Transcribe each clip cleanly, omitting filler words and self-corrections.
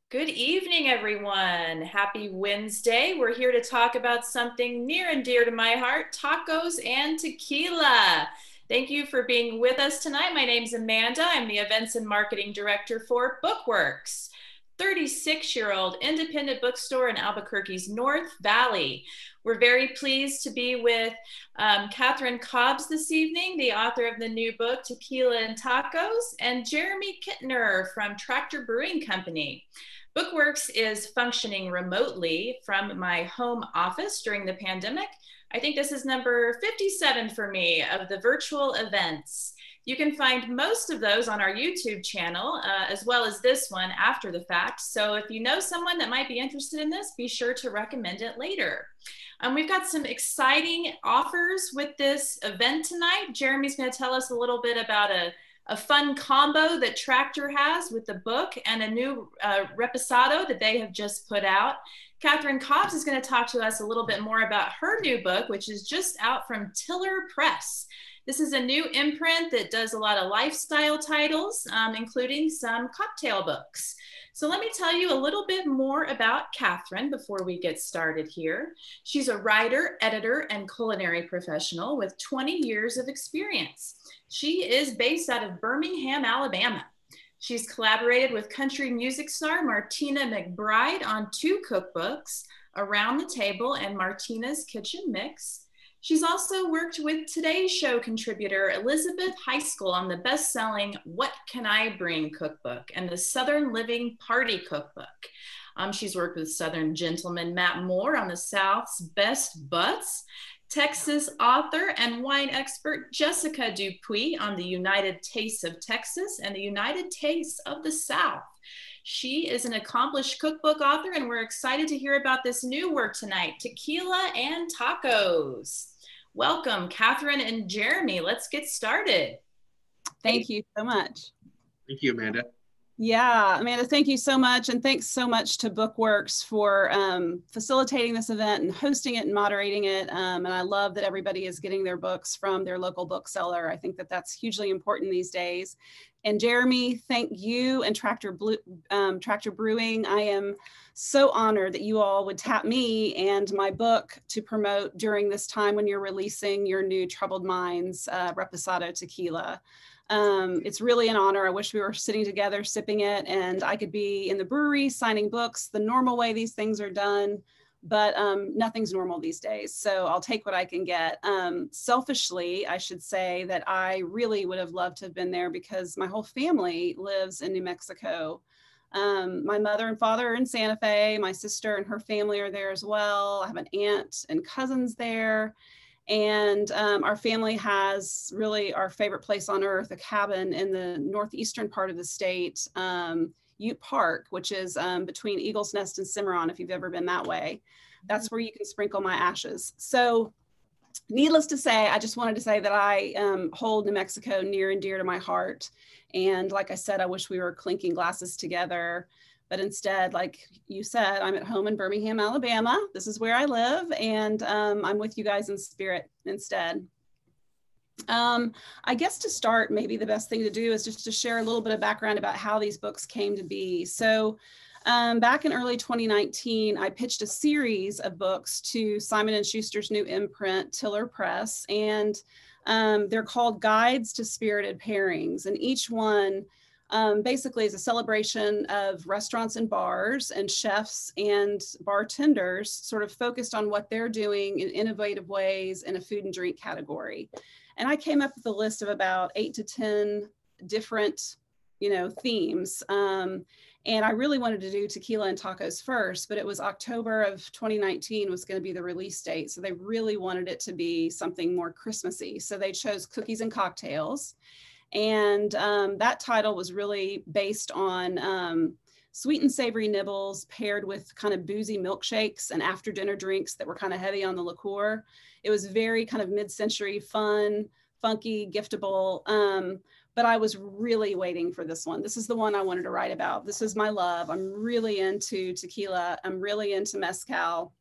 Good evening, everyone. Happy Wednesday. We're here to talk about something near and dear to my heart, tacos and tequila. Thank you for being with us tonight. My name's Amanda. I'm the Events and Marketing Director for Bookworks, 36-year-old independent bookstore in Albuquerque's North Valley. We're very pleased to be with Katherine Cobbs this evening, the author of the new book, Tequila and Tacos, and Jeremy Kittner from Tractor Brewing Company. Bookworks is functioning remotely from my home office during the pandemic. I think this is number 57 for me of the virtual events. You can find most of those on our YouTube channel, as well as this one after the fact. So if you know someone that might be interested in this, be sure to recommend it later. We've got some exciting offers with this event tonight. Jeremy's going to tell us a little bit about a fun combo that Tractor has with the book and a new Reposado that they have just put out. Katherine Cobbs is going to talk to us a little bit more about her new book, which is just out from Tiller Press. This is a new imprint that does a lot of lifestyle titles, including some cocktail books. So let me tell you a little bit more about Katherine before we get started here. She's a writer, editor, and culinary professional with 20 years of experience. She is based out of Birmingham, Alabama. She's collaborated with country music star Martina McBride on 2 cookbooks, Around the Table and Martina's Kitchen Mix. She's also worked with Today's Show contributor Elizabeth Heiskell on the best-selling What Can I Bring cookbook and the Southern Living Party cookbook. She's worked with Southern gentleman Matt Moore on the South's Best Butts, Texas author and wine expert Jessica Dupuis on the United Tastes of Texas and the United Tastes of the South. She is an accomplished cookbook author, and we're excited to hear about this new work tonight, Tequila and Tacos. Welcome, Katherine and Jeremy. Let's get started. Thank you so much. Thank you, Amanda. Yeah, Amanda, thank you so much. And thanks so much to Bookworks for facilitating this event and hosting it and moderating it. And I love that everybody is getting their books from their local bookseller. I think that that's hugely important these days. And Jeremy, thank you and Tractor Brewing. I am so honored that you all would tap me and my book to promote during this time when you're releasing your new Troubled Minds Reposado tequila. It's really an honor. I wish we were sitting together sipping it and I could be in the brewery signing books the normal way these things are done, but nothing's normal these days. So I'll take what I can get. Selfishly, I should say that I really would have loved to have been there because my whole family lives in New Mexico. My mother and father are in Santa Fe. My sister and her family are there as well. I have an aunt and cousins there. And our family has really our favorite place on earth, a cabin in the northeastern part of the state, Ute Park, which is between Eagle's Nest and Cimarron, if you've ever been that way. That's where you can sprinkle my ashes. So needless to say, I just wanted to say that I hold New Mexico near and dear to my heart. And like I said, I wish we were clinking glasses together. But instead, like you said, I'm at home in Birmingham, Alabama. This is where I live, and I'm with you guys in spirit instead. I guess to start, maybe the best thing to do is just to share a little bit of background about how these books came to be. So back in early 2019, I pitched a series of books to Simon & Schuster's new imprint, Tiller Press, and they're called Guides to Spirited Pairings, and each one basically is a celebration of restaurants and bars and chefs and bartenders sort of focused on what they're doing in innovative ways in a food and drink category. And I came up with a list of about 8 to 10 different, themes. And I really wanted to do tequila and tacos first, but it was October of 2019 was going to be the release date. So they really wanted it to be something more Christmassy. So they chose cookies and cocktails. And that title was really based on sweet and savory nibbles paired with kind of boozy milkshakes and after dinner drinks that were kind of heavy on the liqueur. It was very kind of mid-century, fun, funky, giftable. But I was really waiting for this one. This is the one I wanted to write about. This is my love. I'm really into tequila. I'm really into mezcal.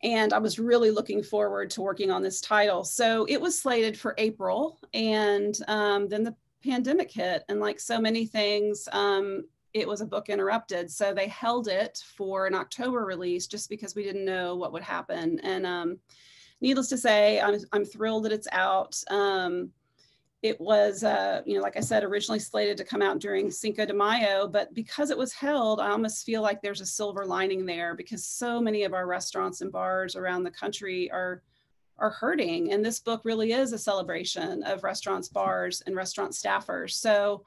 And I was really looking forward to working on this title. So it was slated for April, and then the pandemic hit. And like so many things, it was a book interrupted. So they held it for an October release just because we didn't know what would happen. And needless to say, I'm thrilled that it's out. It was, like I said, originally slated to come out during Cinco de Mayo, but because it was held, I almost feel like there's a silver lining there, because so many of our restaurants and bars around the country are hurting. And this book really is a celebration of restaurants, bars, and restaurant staffers. So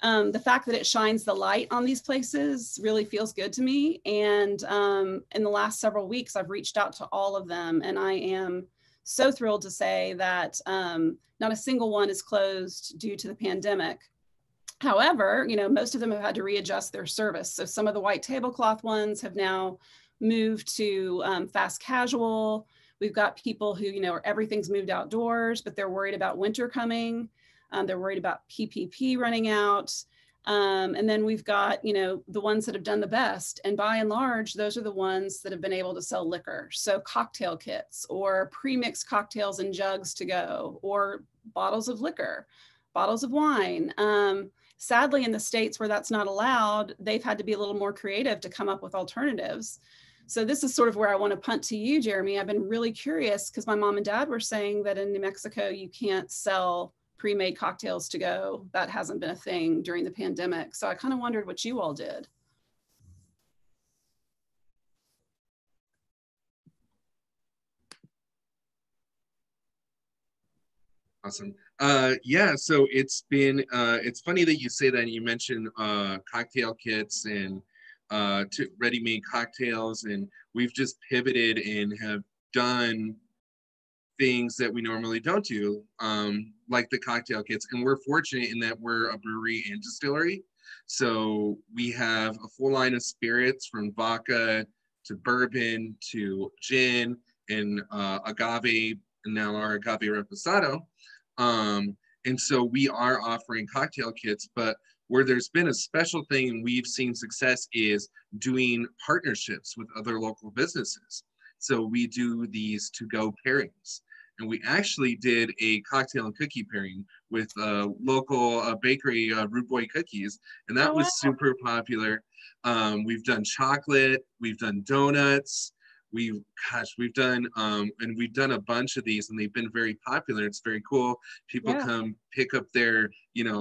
the fact that it shines the light on these places really feels good to me. And in the last several weeks, I've reached out to all of them, and I am so thrilled to say that not a single one is closed due to the pandemic. However, most of them have had to readjust their service. So some of the white tablecloth ones have now moved to fast casual. We've got people who, everything's moved outdoors, but they're worried about winter coming. They're worried about PPP running out. And then we've got, the ones that have done the best. And by and large, those are the ones that have been able to sell liquor. So cocktail kits or pre-mixed cocktails in jugs to go, or bottles of liquor, bottles of wine. Sadly, in the states where that's not allowed, they've had to be a little more creative to come up with alternatives. So this is sort of where I want to punt to you, Jeremy. I've been really curious because my mom and dad were saying that in New Mexico, you can't sell pre-made cocktails to go. That hasn't been a thing during the pandemic. So I kind of wondered what you all did. Awesome. Yeah, so it's been, it's funny that you say that. You mentioned cocktail kits and ready-made cocktails, and we've just pivoted and have done things that we normally don't do, like the cocktail kits. And we're fortunate in that we're a brewery and distillery. So we have a full line of spirits, from vodka to bourbon to gin and agave, and now our agave reposado. And so we are offering cocktail kits, but where there's been a special thing and we've seen success is doing partnerships with other local businesses. So we do these to-go pairings. And we actually did a cocktail and cookie pairing with a local bakery, Rude Boy Cookies, and that was super popular. We've done chocolate, we've done donuts, we've done and we've done a bunch of these, and they've been very popular. It's very cool. People come pick up their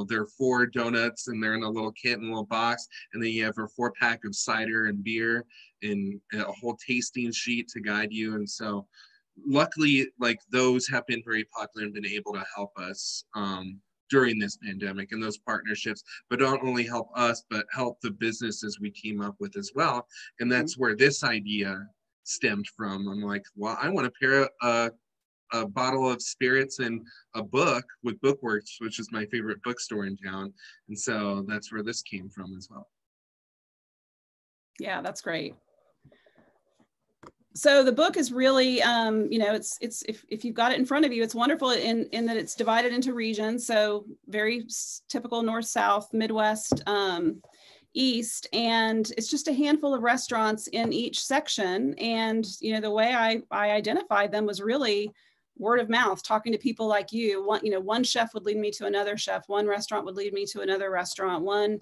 their 4 donuts, and they're in a little kit in a little box, and then you have a 4-pack of cider and beer and a whole tasting sheet to guide you. And so luckily, like, those have been very popular and been able to help us during this pandemic, and those partnerships, but not only help us, but help the businesses we team up with as well. And that's where this idea stemmed from. I'm like, well, I want to pair a bottle of spirits and a book with Bookworks, which is my favorite bookstore in town. And so that's where this came from as well. Yeah, that's great. So the book is really, it's if you've got it in front of you, it's wonderful in that it's divided into regions. So very typical North, South, Midwest, East, and it's just a handful of restaurants in each section. And the way I identified them was really word of mouth, talking to people like you. One chef would lead me to another chef, one restaurant would lead me to another restaurant, one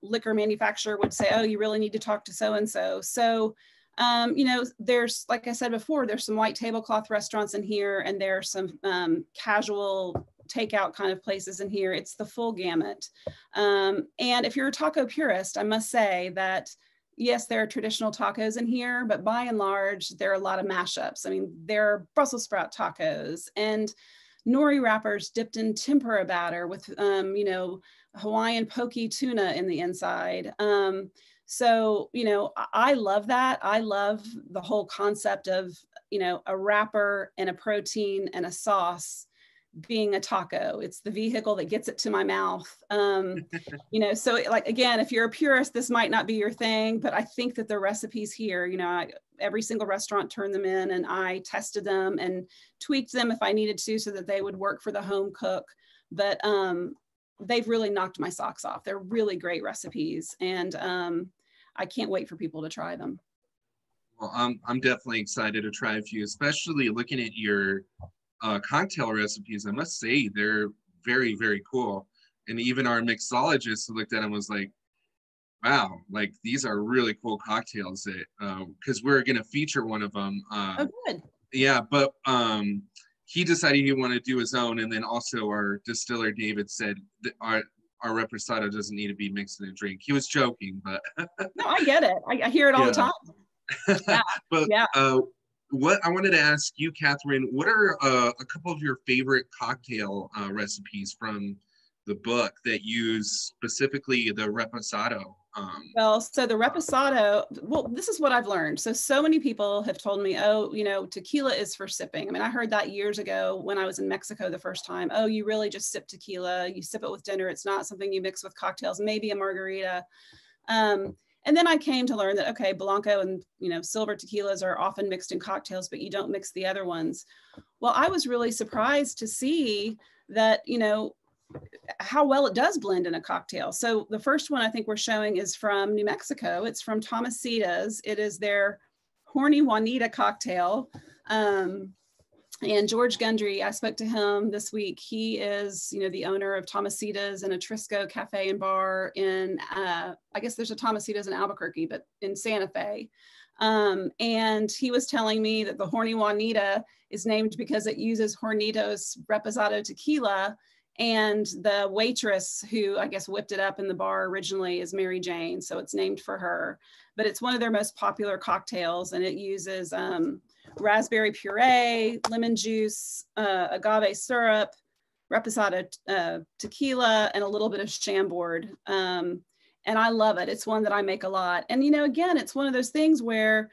liquor manufacturer would say, oh, you really need to talk to so-and-so. So, there's, like I said before, there's some white tablecloth restaurants in here, and there are some casual takeout kind of places in here. It's the full gamut. And if you're a taco purist, I must say that, yes, there are traditional tacos in here, but by and large, there are a lot of mashups. I mean, there are Brussels sprout tacos and nori wrappers dipped in tempura batter with, Hawaiian poke tuna in the inside. So, I love that. I love the whole concept of, a wrapper and a protein and a sauce being a taco. It's the vehicle that gets it to my mouth. So like, again, if you're a purist, this might not be your thing, but I think that the recipes here, every single restaurant turned them in, and I tested them and tweaked them if I needed to so that they would work for the home cook. But they've really knocked my socks off. They're really great recipes, and I can't wait for people to try them. Well, I'm definitely excited to try a few, especially looking at your cocktail recipes. I must say they're very, very cool. And even our mixologist looked at him and was like, wow, like these are really cool cocktails that, because we're going to feature one of them. Oh, good. Yeah, but he decided he wanted to do his own. And then also our distiller, David, said that our Reposado doesn't need to be mixed in a drink. He was joking, but. No, I get it. I hear it all the time. Yeah. But what I wanted to ask you, Katherine, what are a couple of your favorite cocktail recipes from the book that use specifically the Reposado? Well, so the Reposado, well, this is what I've learned. So many people have told me, oh, you know, tequila is for sipping. I mean, I heard that years ago when I was in Mexico the first time. Oh, you really just sip tequila. You sip it with dinner. It's not something you mix with cocktails, maybe a margarita. And then I came to learn that, okay, blanco and, you know, silver tequilas are often mixed in cocktails, but you don't mix the other ones. Well, I was really surprised to see that, you know, how well it does blend in a cocktail. So the first one I think we're showing is from New Mexico. It's from Tomasita's. It is their Horny Juanita cocktail. And George Gundry, I spoke to him this week. He is, you know, the owner of Tomasita's and a Trisco cafe and bar in, I guess there's a Tomasita's in Albuquerque, but in Santa Fe. And he was telling me that the Horny Juanita is named because it uses Hornitos Reposado tequila. And the waitress who I guess whipped it up in the bar originally is Mary Jane. So it's named for her, but it's one of their most popular cocktails. And it uses raspberry puree, lemon juice, agave syrup, Reposado tequila, and a little bit of Chambord. And I love it. It's one that I make a lot. And, you know, again, it's one of those things where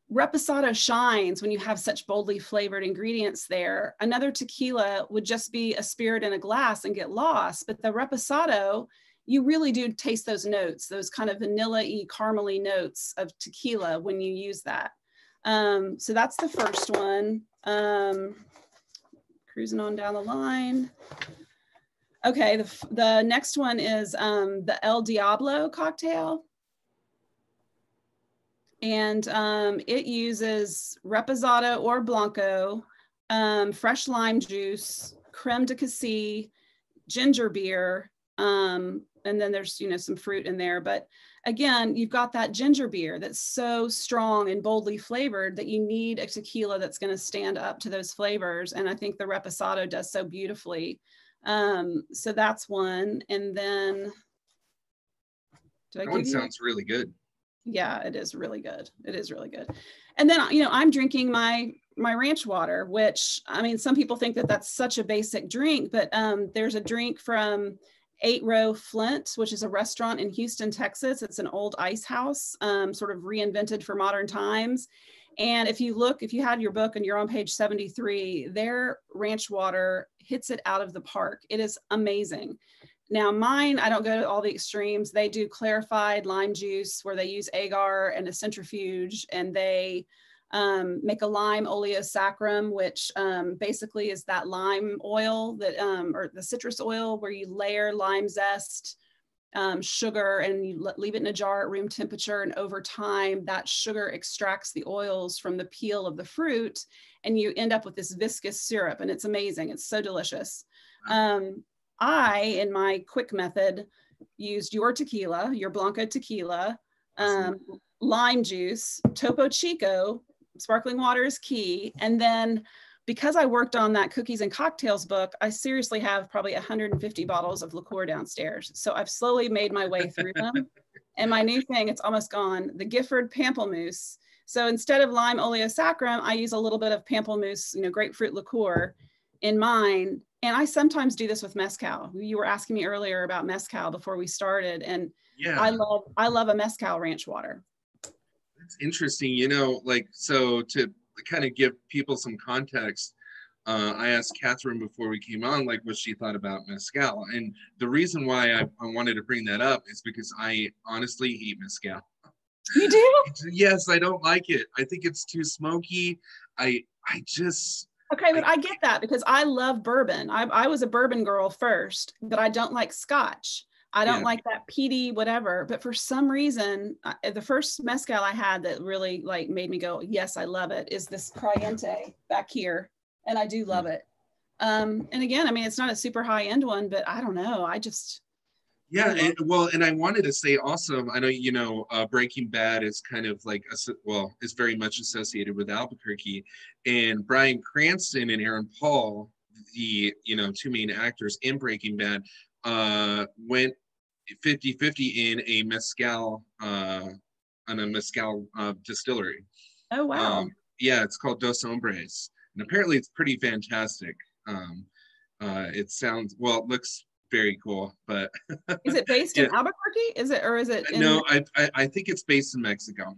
Reposado shines when you have such boldly flavored ingredients there. Another tequila would just be a spirit in a glass and get lost. But the Reposado, you really do taste those notes, those kind of vanilla-y, caramely notes of tequila when you use that. So that's the first one. Cruising on down the line. Okay, the next one is the El Diablo cocktail. And it uses Reposado or Blanco, fresh lime juice, creme de cassis, ginger beer, and then there's, you know, some fruit in there. But again, you've got that ginger beer that's so strong and boldly flavored that you need a tequila that's going to stand up to those flavors. And I think the Reposado does so beautifully. So that's one. And then, that one sounds really good. Yeah, it is really good. It is really good. And then, you know, I'm drinking my ranch water, which, I mean, some people think that that's such a basic drink, but there's a drink from 8 Row Flint, which is a restaurant in Houston, Texas. It's an old ice house, sort of reinvented for modern times. And if you had your book and you're on page 73, their ranch water hits it out of the park. It is amazing. Now mine, I don't go to all the extremes. They do clarified lime juice where they use agar and a centrifuge, and they make a lime oleosaccharum, which basically is that lime oil that, or the citrus oil where you layer lime zest, sugar, and you leave it in a jar at room temperature. And over time, that sugar extracts the oils from the peel of the fruit, and you end up with this viscous syrup, and it's amazing. It's so delicious. I, in my quick method, used your tequila, your Blanco tequila, lime juice, Topo Chico, sparkling water is key. And then because I worked on that cookies and cocktails book, I seriously have probably 150 bottles of liqueur downstairs. So I've slowly made my way through them. And my new thing, it's almost gone, the Gifford Pamplemousse. So instead of lime oleosaccharum, I use a little bit of pamplemousse, you know, grapefruit liqueur in mine. And I sometimes do this with mezcal. You were asking me earlier about mezcal before we started. And yeah, I love a mezcal ranch water. That's interesting. You know, like, so to kind of give people some context, I asked Katherine before we came on, like, what she thought about mezcal. And the reason why I wanted to bring that up is because I honestly hate mezcal. You do? Yes, I don't like it. I think it's too smoky. I just... Okay, but I get that because I love bourbon. I was a bourbon girl first, but I don't like scotch. I don't like that peaty whatever. But for some reason, the first mezcal I had that really like made me go, yes, I love it, is this Creyente back here. And I do love it. And again, I mean, it's not a super high end one, but I don't know. Yeah, well, and I wanted to say also, I know, Breaking Bad is kind of like, well, it's very much associated with Albuquerque, and Bryan Cranston and Aaron Paul, the, two main actors in Breaking Bad, went 50-50 in a mezcal, distillery. Oh, wow. Yeah, it's called Dos Hombres, and apparently it's pretty fantastic. It sounds, well, it looks very cool, but is it based in Albuquerque? Is it in... No, I think it's based in Mexico.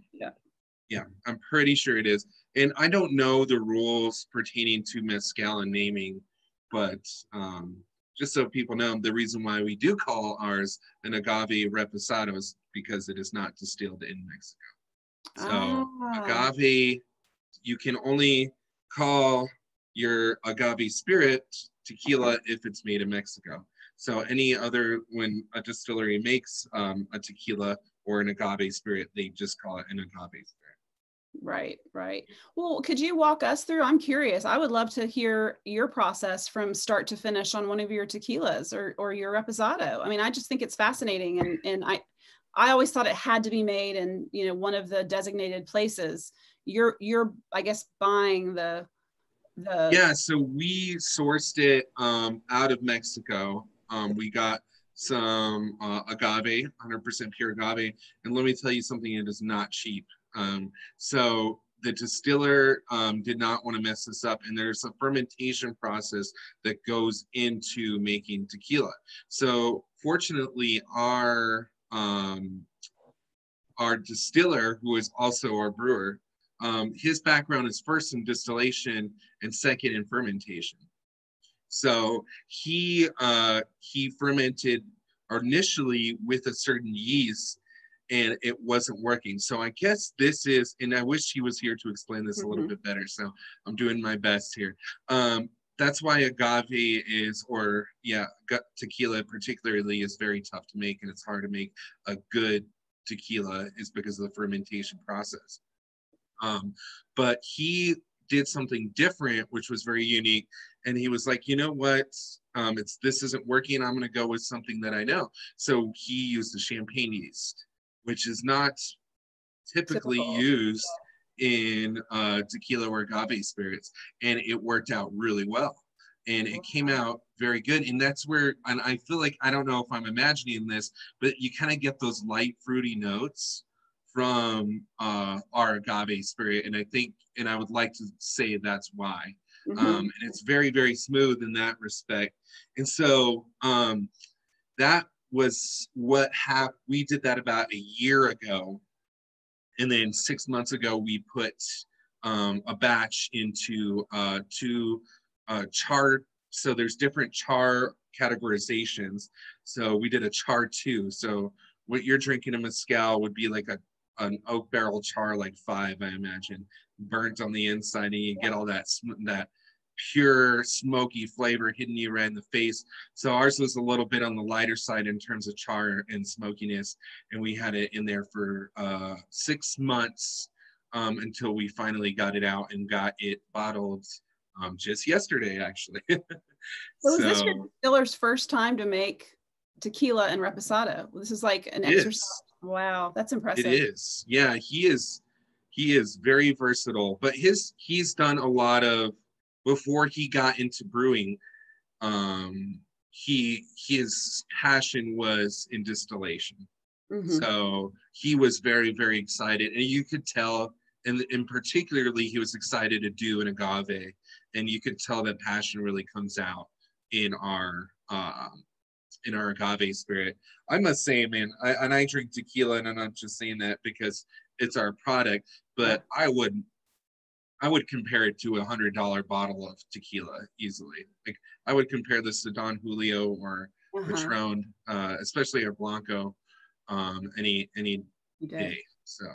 Yeah, I'm pretty sure it is. And I don't know the rules pertaining to mezcal and naming, but just so people know, the reason why we do call ours an agave reposado is because it is not distilled in Mexico. So agave, you can only call your agave spirit tequila if it's made in Mexico. So when a distillery makes a tequila or an agave spirit, they just call it an agave spirit. Right. Well, could you walk us through? I'm curious. I would love to hear your process from start to finish on one of your tequilas or your reposado. I mean, I just think it's fascinating. And I always thought it had to be made in, one of the designated places. You're I guess, buying the... Yeah, so we sourced it out of Mexico. We got some agave, 100% pure agave. And let me tell you something, it is not cheap. So the distiller did not want to mess this up. And there's a fermentation process that goes into making tequila. So fortunately, our distiller, who is also our brewer, his background is first in distillation and second in fermentation. So he fermented initially with a certain yeast, and it wasn't working. So I guess this is, and I wish he was here to explain this a little bit better. So I'm doing my best here. That's why agave is, tequila particularly is very tough to make, and it's hard to make a good tequila, is because of the fermentation process. But he did something different, which was very unique. And he was like, you know what? This isn't working. I'm going to go with something that I know. So he used the champagne yeast, which is not typically used in tequila or agave spirits. And it worked out really well. And it came out very good. And that's where, and I feel like, I don't know if I'm imagining this, but you kind of get those light fruity notes from our agave spirit. And I think, and I would like to say that's why. And it's very, very smooth in that respect. And so that was what happened. We did that about a year ago. And then 6 months ago, we put a batch into two char. So there's different char categorizations. So we did a char 2. So what you're drinking a mezcal would be like an oak barrel char, like 5, I imagine, burnt on the inside, and you get all that pure smoky flavor hitting you right in the face. So ours was a little bit on the lighter side in terms of char and smokiness, and we had it in there for 6 months until we finally got it out and got it bottled just yesterday, actually. So is this your distiller's first time to make tequila and reposado? This is like an exercise. Wow, that's impressive. It is. Yeah, he is very versatile, but he's done a lot of, before he got into brewing, his passion was in distillation. So he was very, very excited, and you could tell, and particularly he was excited to do an agave, and you could tell that passion really comes out in our agave spirit. I must say, man, I drink tequila, and I'm not just saying that because it's our product, but I would compare it to $100 bottle of tequila easily. Like, I would compare this to Don Julio or Patron, especially our Blanco, any day. So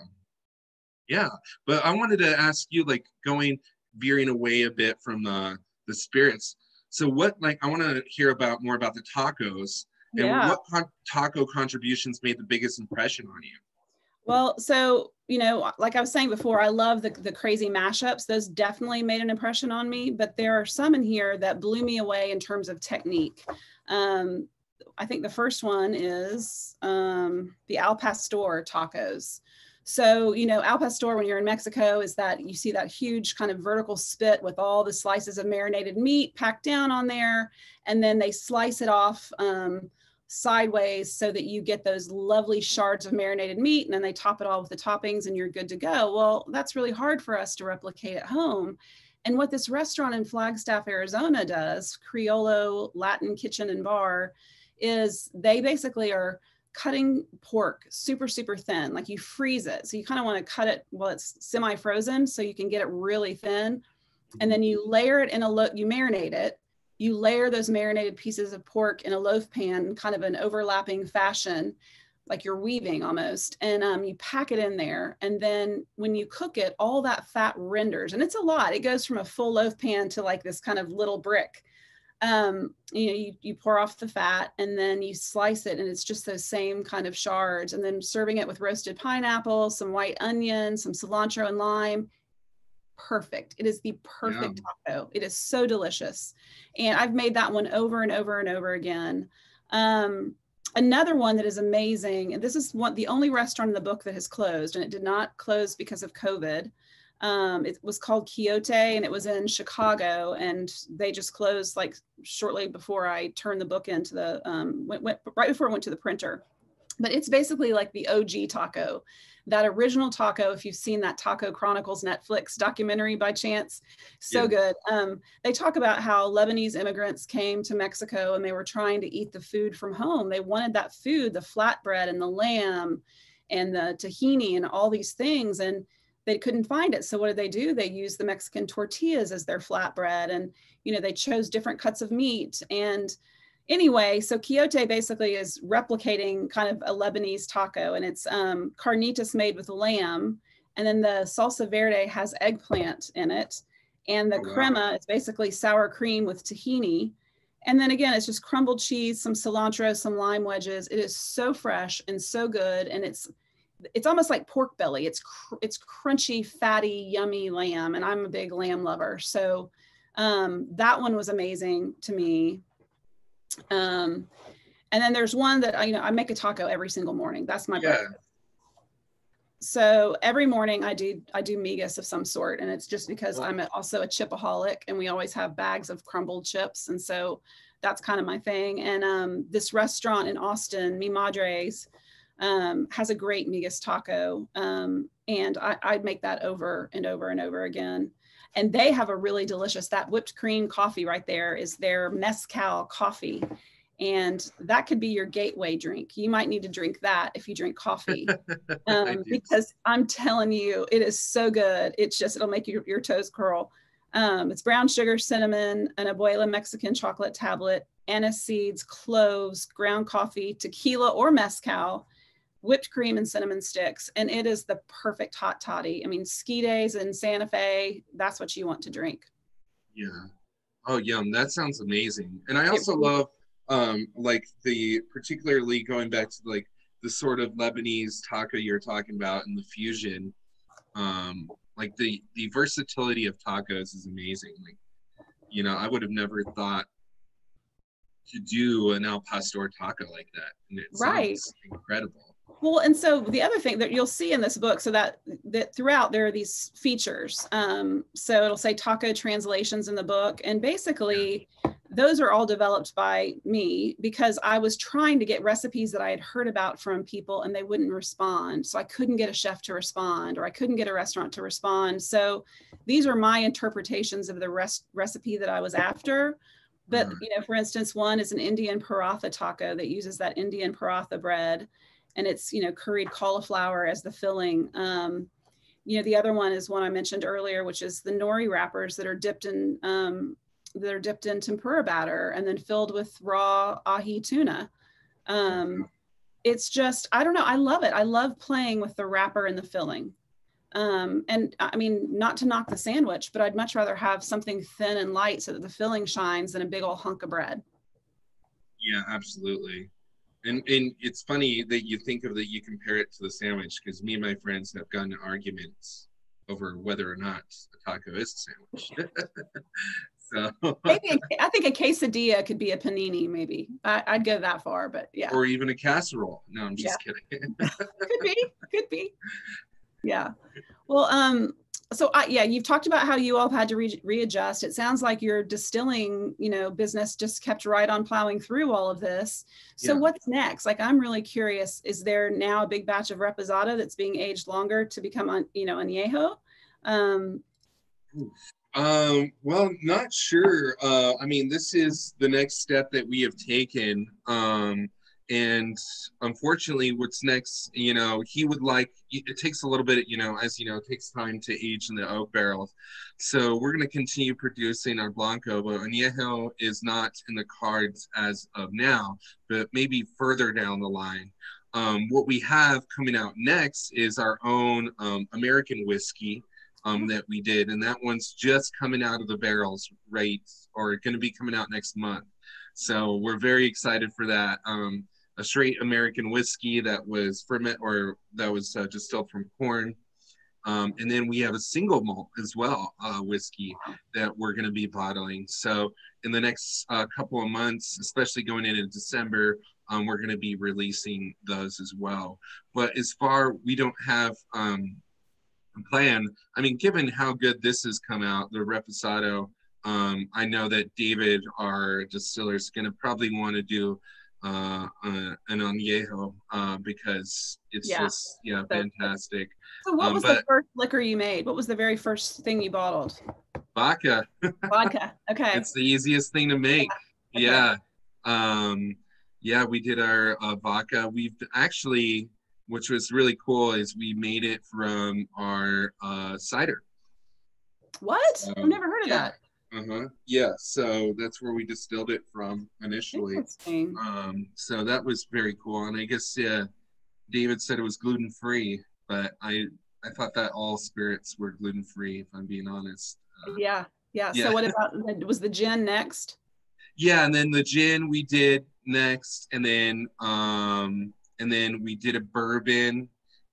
yeah, but I wanted to ask you, like, veering away a bit from the spirits. So what, like, I want to hear more about the tacos, and what taco contributions made the biggest impression on you? Well, so, you know, like I was saying before, I love the crazy mashups. Those definitely made an impression on me, but there are some in here that blew me away in terms of technique. I think the first one is the Al Pastor tacos. So, you know, Al Pastor, when you're in Mexico, is that you see that huge kind of vertical spit with all the slices of marinated meat packed down on there, and then they slice it off sideways so that you get those lovely shards of marinated meat, and then they top it all with the toppings and you're good to go. Well, that's really hard for us to replicate at home. And what this restaurant in Flagstaff, Arizona does, Criollo Latin Kitchen and Bar, is they basically are cutting pork super, super thin, like you freeze it. So you kind of want to cut it while it's semi-frozen so you can get it really thin. And then you layer it in you marinate it. You layer those marinated pieces of pork in a loaf pan, kind of an overlapping fashion, like you're weaving almost. And you pack it in there. And then when you cook it, all that fat renders. And it's a lot. It goes from a full loaf pan to like this kind of little brick. You know, you pour off the fat and then you slice it, and it's just those same kind of shards. And then serving it with roasted pineapple, some white onion, some cilantro and lime. Perfect. It is the perfect taco. It is so delicious. And I've made that one over and over and over again. Another one that is amazing, and this is the only restaurant in the book that has closed, and it did not close because of COVID. It was called Quixote, and it was in Chicago, and they just closed like shortly before I turned the book into the, right before it went to the printer. But it's basically like the OG taco, that original taco. If you've seen that Taco Chronicles Netflix documentary by chance, so good. They talk about how Lebanese immigrants came to Mexico and they were trying to eat the food from home. They wanted that food, the flatbread and the lamb and the tahini and all these things, and they couldn't find it. So what did they do? They used the Mexican tortillas as their flatbread, and, you know, they chose different cuts of meat. And anyway, so Quixote basically is replicating kind of a Lebanese taco, and it's carnitas made with lamb, and then the salsa verde has eggplant in it, and the crema is basically sour cream with tahini. And then again, it's just crumbled cheese, some cilantro, some lime wedges. It is so fresh and so good, and it's almost like pork belly. It's crunchy, fatty, yummy lamb, and I'm a big lamb lover. So that one was amazing to me. And then there's one that I make a taco every single morning. That's my breakfast. So every morning I do migas of some sort, and it's just because I'm also a chipaholic, and we always have bags of crumbled chips, and so that's kind of my thing. And this restaurant in Austin, Mi Madre's, has a great migas taco, and I'd make that over and over and over again. And they have a really delicious, that whipped cream coffee right there is their mezcal coffee. And that could be your gateway drink. You might need to drink that if you drink coffee, because I'm telling you, it is so good. It'll make your toes curl. It's brown sugar, cinnamon, an abuela Mexican chocolate tablet, anise seeds, cloves, ground coffee, tequila or mezcal, whipped cream and cinnamon sticks. And it is the perfect hot toddy. I mean, ski days in Santa Fe, that's what you want to drink. Yeah. Oh, yum. That sounds amazing. And I also love, like particularly going back to like the sort of Lebanese taco you're talking about and the fusion, like the versatility of tacos is amazing. Like, you know, I would have never thought to do an al pastor taco like that. And it sounds incredible. Well, and so the other thing that you'll see in this book, so that throughout there are these features. So it'll say taco translations in the book. And basically those are all developed by me because I was trying to get recipes that I had heard about from people and they wouldn't respond. So I couldn't get a chef to respond, or I couldn't get a restaurant to respond. So these are my interpretations of the recipe that I was after. But, you know, for instance, one is an Indian paratha taco that uses that Indian paratha bread. And it's, you know, curried cauliflower as the filling. You know, the other one is one I mentioned earlier, which is the nori wrappers that are dipped in tempura batter and then filled with raw ahi tuna. It's just, I don't know, I love it. I love playing with the wrapper and the filling. And I mean, not to knock the sandwich, but I'd much rather have something thin and light so that the filling shines than a big old hunk of bread. Yeah, absolutely. And it's funny that you think of that, you compare it to the sandwich, because me and my friends have gotten in arguments over whether or not a taco is a sandwich. So Maybe I think a quesadilla could be a panini. Maybe I'd go that far, but yeah. Or even a casserole. No, I'm just kidding. Could be. Yeah. Well, so yeah, you've talked about how you all had to readjust. It sounds like your distilling, business just kept right on plowing through all of this. So what's next? Like, I'm really curious. Is there now a big batch of Reposado that's being aged longer to become, añejo? Well, not sure. I mean, this is the next step that we have taken. And unfortunately, what's next, he would like, it takes a little bit, as you know, it takes time to age in the oak barrels. So we're going to continue producing our blanco, but añejo is not in the cards as of now, but maybe further down the line. What we have coming out next is our own American whiskey that we did, and that one's just coming out of the barrels, right, or going to be coming out next month. So we're very excited for that. A straight American whiskey that was distilled from corn. And then we have a single malt as well, whiskey that we're going to be bottling. So in the next couple of months, especially going into December, we're going to be releasing those as well. But we don't have a plan. I mean, given how good this has come out, the Reposado, I know that David, our distiller, is going to probably want to do an añejo because it's just fantastic. So what was the first liquor you made? What was the very first thing you bottled? Vodka. Okay. It's the easiest thing to make. Okay. We did our vodka. We've actually, which was really cool, is we made it from our cider. What? I've never heard of that. Yeah, so that's where we distilled it from initially. So that was very cool. And I guess David said it was gluten-free, but I thought that all spirits were gluten-free, if I'm being honest. Yeah. So what about, was the gin next? Yeah, and then the gin we did next, and then we did a bourbon,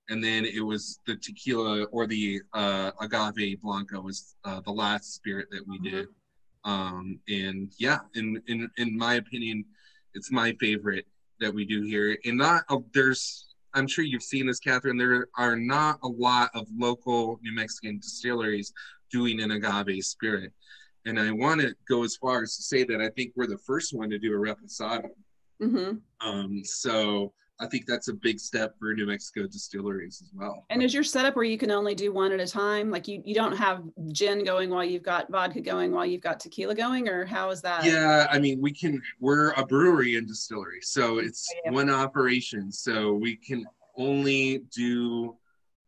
and then it was the tequila, or the agave blanco was the last spirit that we did. And yeah, in my opinion, it's my favorite that we do here. And I'm sure you've seen this, Catherine, there are not a lot of local New Mexican distilleries doing an agave spirit. And I want to go as far as to say that I think we're the first one to do a Reposado. So I think that's a big step for New Mexico distilleries as well. And is your setup where you can only do one at a time? Like you don't have gin going while you've got vodka going, while you've got tequila going, or how is that? Yeah, I mean, we're a brewery and distillery, so it's one operation. So we can only do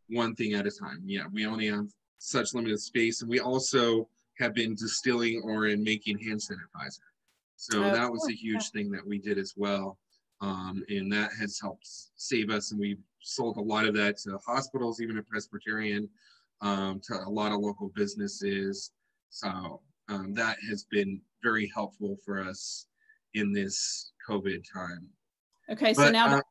one thing at a time. Yeah, we only have such limited space. And we also have been distilling and making hand sanitizer. So that was a huge thing that we did as well. And that has helped save us. And we've sold a lot of that to hospitals, even at Presbyterian, to a lot of local businesses. So that has been very helpful for us in this COVID time. Okay, so now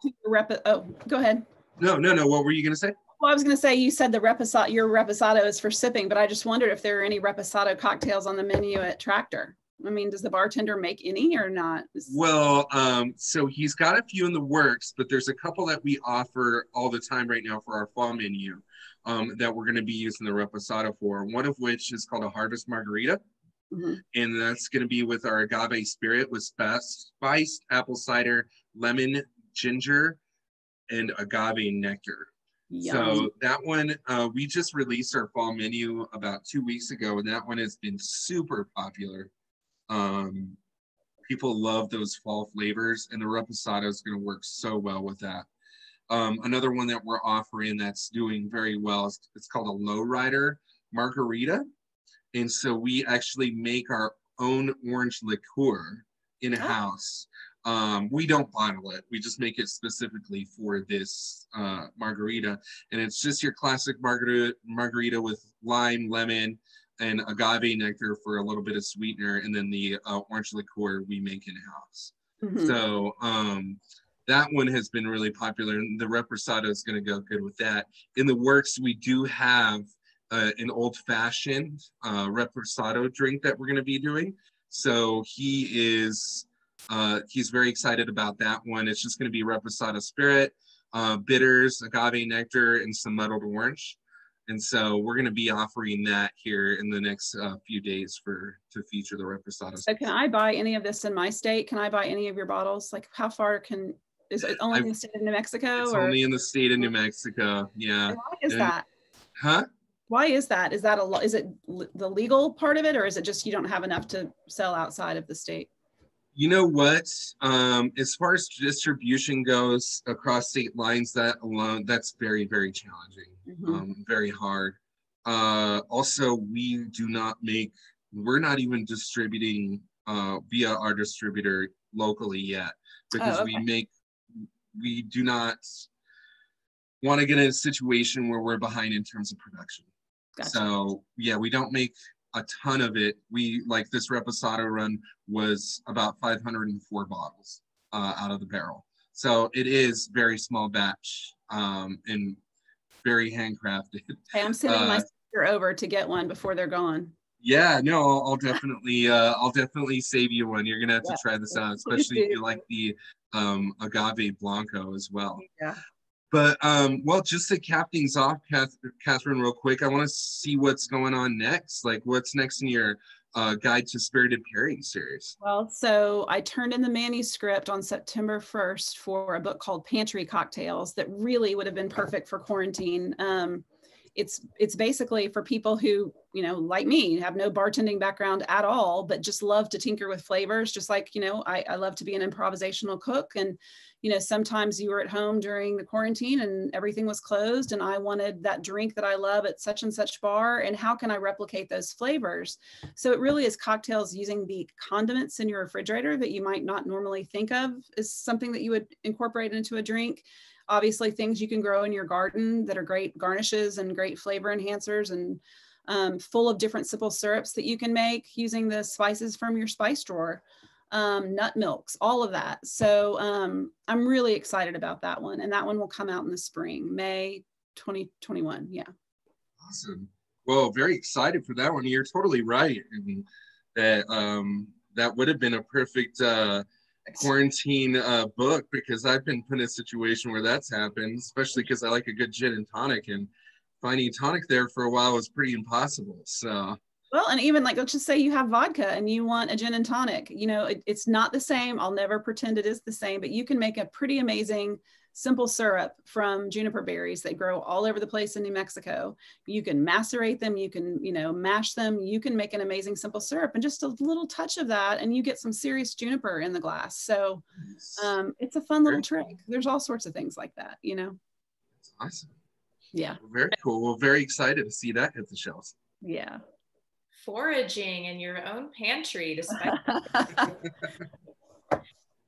go ahead. No. What were you going to say? Well, I was going to say, you said your Reposado is for sipping, but I just wondered if there are any Reposado cocktails on the menu at Tractor. I mean, does the bartender make any or not? Well, so he's got a few in the works, but there's a couple that we offer all the time right now for our fall menu that we're going to be using the Reposado for. One of which is called a Harvest Margarita. And that's going to be with our agave spirit with spiced apple cider, lemon, ginger, and agave nectar. Yum. So that one, we just released our fall menu about 2 weeks ago, and that one has been super popular. People love those fall flavors, and the Reposado is going to work so well with that. Another one that we're offering that's doing very well, it's called a Rider Margarita. And so we actually make our own orange liqueur in-house. We don't bottle it. We just make it specifically for this margarita. And it's just your classic margarita with lime, lemon, and agave nectar for a little bit of sweetener. And then the orange liqueur we make in-house. So that one has been really popular, and the Reposado is going to go good with that. In the works, we do have an old-fashioned Reposado drink that we're going to be doing. So he's very excited about that one. It's just going to be Reposado spirit, bitters, agave nectar, and some muddled orange. And so we're going to be offering that here in the next few days to feature the Reposado. So can I buy any of this in my state? Can I buy any of your bottles? Like how far is it only in the state of New Mexico? It's only in the state of New Mexico. Yeah. And why is that? Huh? Why is that? Is that is it the legal part of it, or is it just you don't have enough to sell outside of the state? You know what? As far as distribution goes across state lines, that's very, very challenging. Very hard. Also, we're not even distributing via our distributor locally yet, because we do not want to get in a situation where we're behind in terms of production. Gotcha. So yeah, we don't make a ton of it. Like this Reposado run was about 504 bottles out of the barrel. So it is very small batch and very handcrafted. Hey, I'm sending my sister over to get one before they're gone. Yeah, no, I'll definitely save you one. You're gonna have to try this out, especially if you like the agave blanco as well. Yeah. But well, just to cap things off, Katherine, real quick, I want to see what's going on next. Like, what's next in your Guide to Spirited Pairing series? Well, so I turned in the manuscript on September 1st for a book called Pantry Cocktails that really would have been perfect for quarantine. It's basically for people who, like me, have no bartending background at all, but just love to tinker with flavors. Just like, I love to be an improvisational cook. And, sometimes you were at home during the quarantine and everything was closed and I wanted that drink that I love at such and such bar. And how can I replicate those flavors? So it really is cocktails using the condiments in your refrigerator that you might not normally think of as something that you would incorporate into a drink. Obviously, things you can grow in your garden that are great garnishes and great flavor enhancers, and full of different simple syrups that you can make using the spices from your spice drawer, nut milks, all of that. So I'm really excited about that one. And that one will come out in the spring, May 2021. Yeah. Awesome. Well, very excited for that one. You're totally right. I mean, that would have been a perfect quarantine book, because I've been put in a situation where that's happened, especially because I like a good gin and tonic, and finding tonic there for a while was pretty impossible. So well, and even like, let's just say you have vodka and you want a gin and tonic, it's not the same. I'll never pretend it is the same, but you can make a pretty amazing simple syrup from juniper berries that grow all over the place in New Mexico. You can macerate them, you can, mash them, you can make an amazing simple syrup, and just a little touch of that and you get some serious juniper in the glass. So it's a fun little trick. There's all sorts of things like that, That's awesome. Yeah. Well, very cool. Well, very excited to see that hit the shelves. Yeah. Foraging in your own pantry, despite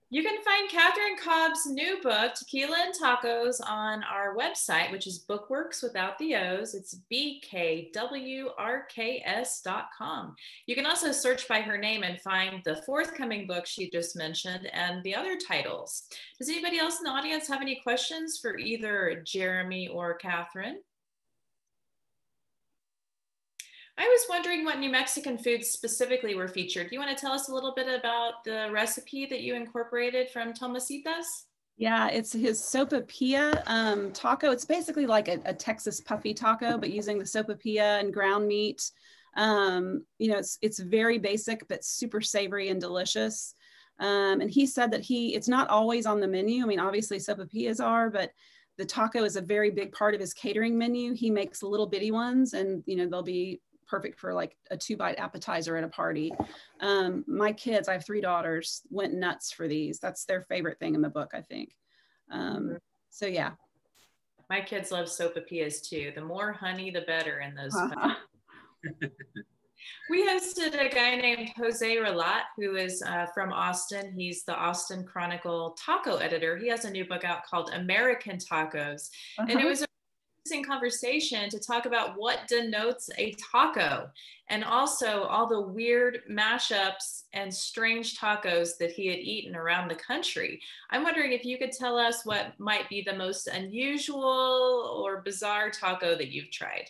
You can find Katherine Cobbs' new book, Tequila and Tacos, on our website, which is Bookworks without the O's. It's BKWRKS.com. You can also search by her name and find the forthcoming book she just mentioned and the other titles. Does anybody else in the audience have any questions for either Jeremy or Katherine? I was wondering what New Mexican foods specifically were featured. Do you want to tell us a little bit about the recipe that you incorporated from Tomasitas? Yeah, it's his sopapilla taco. It's basically like a Texas puffy taco, but using the sopapilla and ground meat. It's very basic, but super savory and delicious. And he said that it's not always on the menu. I mean, obviously sopapillas are, but the taco is a very big part of his catering menu. He makes little bitty ones, and they'll be perfect for like a 2-bite appetizer at a party. My kids, I have 3 daughters, went nuts for these. That's their favorite thing in the book, I think. So yeah. My kids love sopapillas too. The more honey, the better in those. We hosted a guy named Jose Relat, who is from Austin. He's the Austin Chronicle taco editor. He has a new book out called American Tacos. And it was a conversation to talk about what denotes a taco and also all the weird mashups and strange tacos that he had eaten around the country. I'm wondering if you could tell us what might be the most unusual or bizarre taco that you've tried.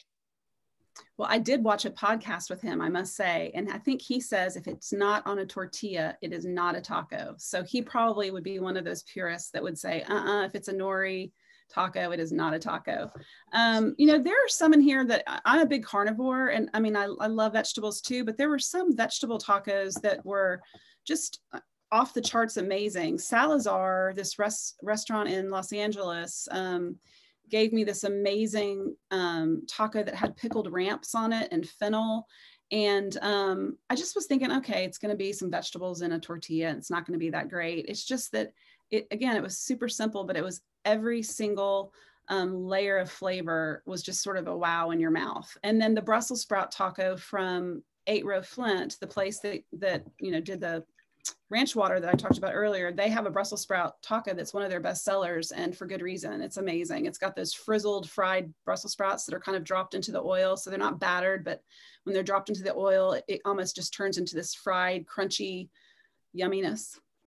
Well, I did watch a podcast with him, I must say, and I think he says if it's not on a tortilla, it is not a taco. So he probably would be one of those purists that would say, if it's a nori taco, it is not a taco. You know, there are some in here that I'm a big carnivore, and I mean, I love vegetables too, but there were some vegetable tacos that were just off the charts amazing. Salazar, this restaurant in Los Angeles, gave me this amazing taco that had pickled ramps on it and fennel. And I just was thinking, okay, it's going to be some vegetables in a tortilla, and it's not going to be that great. It's just that it was super simple, but it was every single layer of flavor was just sort of a wow in your mouth. And then the Brussels sprout taco from 8 Row Flint, the place that you know did the ranch water that I talked about earlier, they have a Brussels sprout taco that's one of their best sellers, and for good reason. It's amazing. It's got those frizzled fried Brussels sprouts that are kind of dropped into the oil. So they're not battered, but when they're dropped into the oil, it almost just turns into this fried, crunchy yumminess.